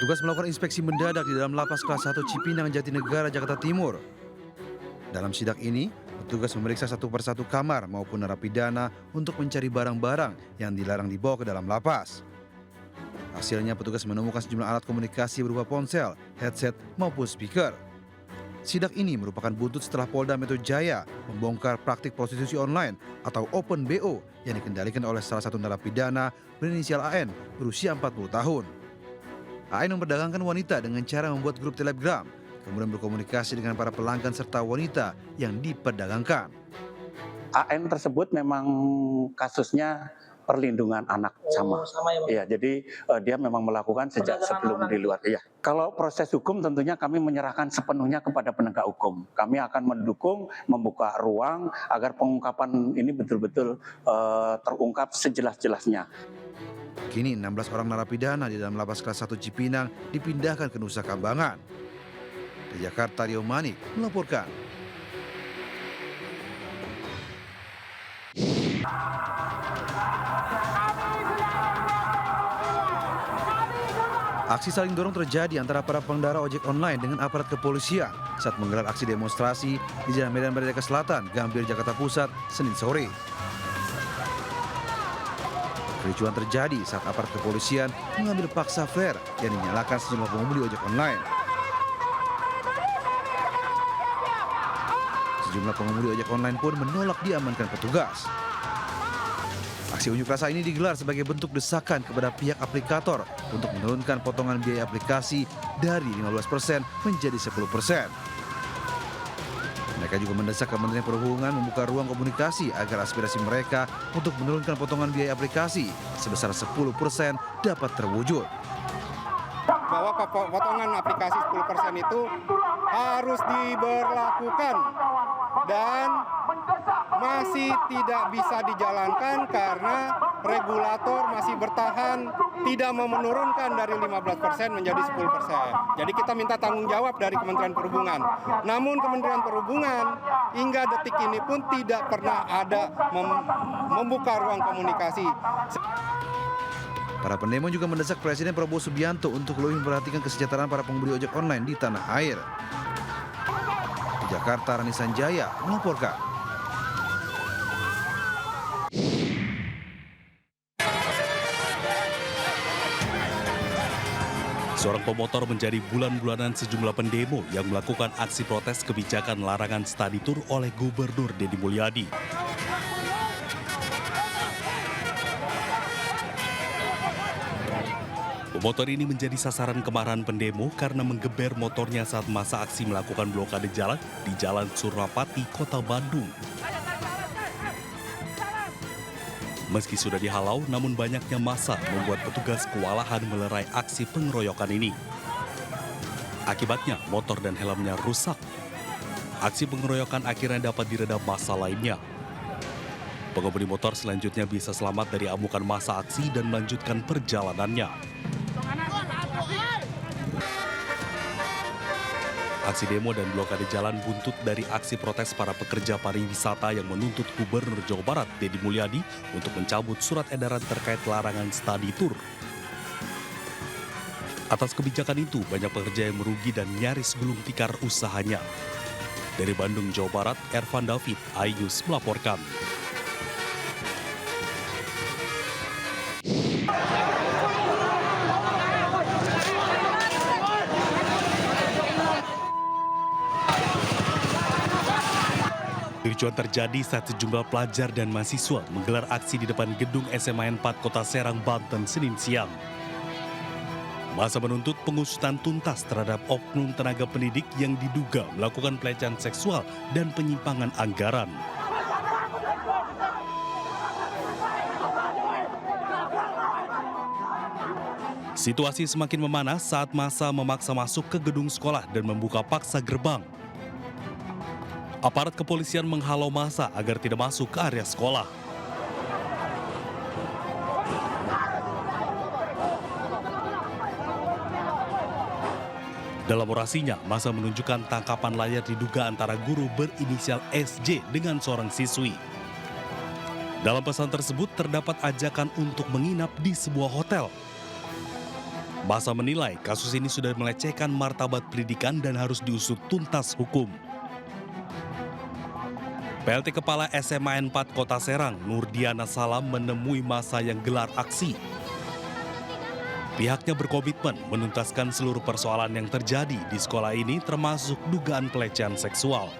Petugas melakukan inspeksi mendadak di dalam lapas kelas 1 Cipinang, Jatinegara, Jakarta Timur. Dalam sidak ini, petugas memeriksa satu persatu kamar maupun narapidana untuk mencari barang-barang yang dilarang dibawa ke dalam lapas. Hasilnya petugas menemukan sejumlah alat komunikasi berupa ponsel, headset, maupun speaker. Sidak ini merupakan buntut setelah Polda Metro Jaya membongkar praktik prostitusi online atau Open BO yang dikendalikan oleh salah satu narapidana berinisial AN berusia 40 tahun. AN memperdagangkan wanita dengan cara membuat grup Telegram, kemudian berkomunikasi dengan para pelanggan serta wanita yang diperdagangkan. AN tersebut memang kasusnya perlindungan anak sama. Iya, jadi dia memang melakukan sejak sebelum di luar. Iya. Kalau proses hukum tentunya kami menyerahkan sepenuhnya kepada penegak hukum. Kami akan mendukung, membuka ruang agar pengungkapan ini betul-betul terungkap sejelas-jelasnya. Kini 16 orang narapidana di dalam lapas kelas 1 Cipinang dipindahkan ke Nusa Kambangan. Di Jakarta, Rio Manik melaporkan. Aksi saling dorong terjadi antara para pengendara ojek online dengan aparat kepolisian saat menggelar aksi demonstrasi di Jalan Medan Merdeka Selatan, Gambir, Jakarta Pusat, Senin sore. Kericuan terjadi saat aparat kepolisian mengambil paksa flare yang dinyalakan sejumlah pengemudi ojek online. Sejumlah pengemudi ojek online pun menolak diamankan petugas. Aksi unjuk rasa ini digelar sebagai bentuk desakan kepada pihak aplikator untuk menurunkan potongan biaya aplikasi dari 15% menjadi 10%. Mereka juga mendesak Kementerian Perhubungan membuka ruang komunikasi agar aspirasi mereka untuk menurunkan potongan biaya aplikasi sebesar 10% dapat terwujud. Bahwa potongan aplikasi 10% itu harus diberlakukan dan masih tidak bisa dijalankan karena regulator masih bertahan tidak mau menurunkan dari 15% menjadi 10%. Jadi kita minta tanggung jawab dari Kementerian Perhubungan. Namun Kementerian Perhubungan hingga detik ini pun tidak pernah ada membuka ruang komunikasi. Para pendemo juga mendesak Presiden Prabowo Subianto untuk lebih memperhatikan kesejahteraan para pengemudi ojek online di tanah air. Di Jakarta, Rani Sanjaya melaporkan. Seorang pemotor menjadi bulan-bulanan sejumlah pendemo yang melakukan aksi protes kebijakan larangan study tour oleh Gubernur Deddy Mulyadi. Pemotor ini menjadi sasaran kemarahan pendemo karena menggeber motornya saat masa aksi melakukan blokade jalan di Jalan Surapati, Kota Bandung. Meski sudah dihalau, namun banyaknya massa membuat petugas kewalahan melerai aksi pengeroyokan ini. Akibatnya, motor dan helmnya rusak. Aksi pengeroyokan akhirnya dapat diredam massa lainnya. Pengemudi motor selanjutnya bisa selamat dari amukan massa aksi dan melanjutkan perjalanannya. Aksi demo dan blokade jalan buntut dari aksi protes para pekerja pariwisata yang menuntut Gubernur Jawa Barat Deddy Mulyadi untuk mencabut surat edaran terkait larangan study tour. Atas kebijakan itu, banyak pekerja yang merugi dan nyaris gulung tikar usahanya. Dari Bandung, Jawa Barat, Ervan David, iNews melaporkan. Kericuan terjadi saat sejumlah pelajar dan mahasiswa menggelar aksi di depan gedung SMA 4 Kota Serang, Banten, Senin siang. Masa menuntut pengusutan tuntas terhadap oknum tenaga pendidik yang diduga melakukan pelecehan seksual dan penyimpangan anggaran. Situasi semakin memanas saat massa memaksa masuk ke gedung sekolah dan membuka paksa gerbang. Aparat kepolisian menghalau massa agar tidak masuk ke area sekolah. Dalam orasinya, massa menunjukkan tangkapan layar diduga antara guru berinisial SJ dengan seorang siswi. Dalam pesan tersebut terdapat ajakan untuk menginap di sebuah hotel. Masa menilai kasus ini sudah melecehkan martabat pendidikan dan harus diusut tuntas hukum. PLT Kepala SMA 4 Kota Serang, Nurdiana Salam menemui masa yang gelar aksi. Pihaknya berkomitmen menuntaskan seluruh persoalan yang terjadi di sekolah ini termasuk dugaan pelecehan seksual.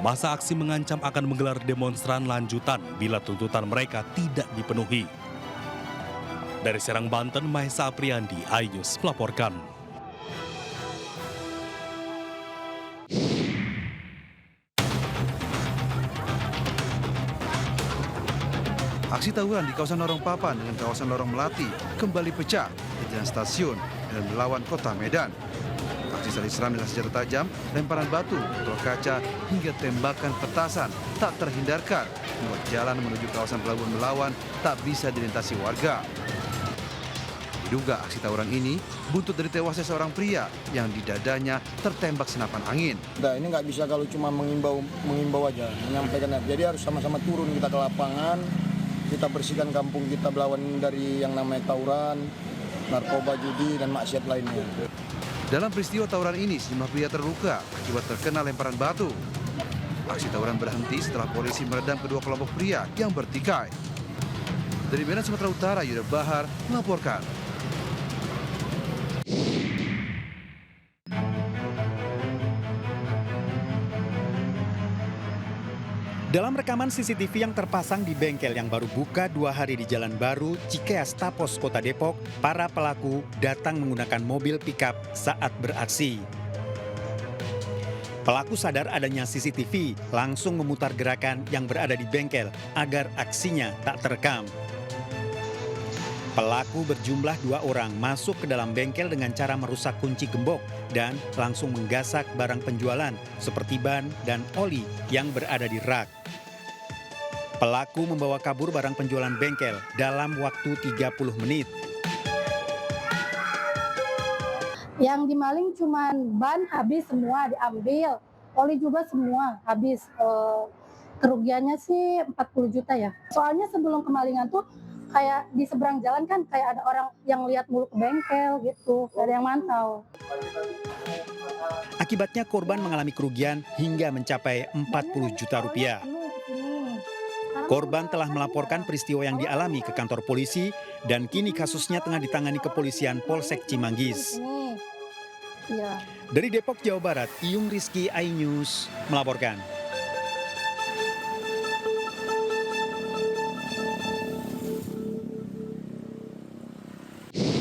Masa aksi mengancam akan menggelar demonstran lanjutan bila tuntutan mereka tidak dipenuhi. Dari Serang, Banten, Mahesa Apriandi, iNews melaporkan. Aksi tawuran di kawasan Lorong Papan dengan kawasan Lorong Melati kembali pecah di jalan stasiun dan melawan kota Medan. Aksi saling serang dengan senjata tajam, lemparan batu, botol kaca, hingga tembakan petasan tak terhindarkan membuat jalan menuju kawasan Pelabuhan Belawan tak bisa dilintasi warga. Diduga aksi tawuran ini buntut dari tewasnya seorang pria yang di dadanya tertembak senapan angin. Nah, ini nggak bisa kalau cuma mengimbau aja, menyampaikan. Jadi harus sama-sama turun kita ke lapangan, kita bersihkan kampung kita melawan dari yang namanya tawuran, narkoba, judi, dan maksiat lainnya. Dalam peristiwa tawuran ini, sejumlah pria terluka akibat terkena lemparan batu. Aksi tawuran berhenti setelah polisi meredam kedua kelompok pria yang bertikai. Dari Medan, Sumatera Utara, Yuda Bahar melaporkan. Dalam rekaman CCTV yang terpasang di bengkel yang baru buka 2 hari di Jalan Baru, Cikeas Tapos, Kota Depok, para pelaku datang menggunakan mobil pickup saat beraksi. Pelaku sadar adanya CCTV, langsung memutar gerakan yang berada di bengkel agar aksinya tak terekam. Pelaku berjumlah 2 orang masuk ke dalam bengkel dengan cara merusak kunci gembok dan langsung menggasak barang penjualan seperti ban dan oli yang berada di rak. Pelaku membawa kabur barang penjualan bengkel dalam waktu 30 menit. Yang dimaling cuma ban habis semua diambil, oli juga semua habis. Kerugiannya sih 40 juta ya. Soalnya sebelum kemalingan tuh kayak di seberang jalan kan kayak ada orang yang lihat mulu ke bengkel gitu, gak ada yang mantau. Akibatnya korban mengalami kerugian hingga mencapai 40 juta rupiah. Korban telah melaporkan peristiwa yang dialami ke kantor polisi dan kini kasusnya tengah ditangani kepolisian Polsek Cimanggis. Dari Depok, Jawa Barat, Iyung Rizky, iNews melaporkan.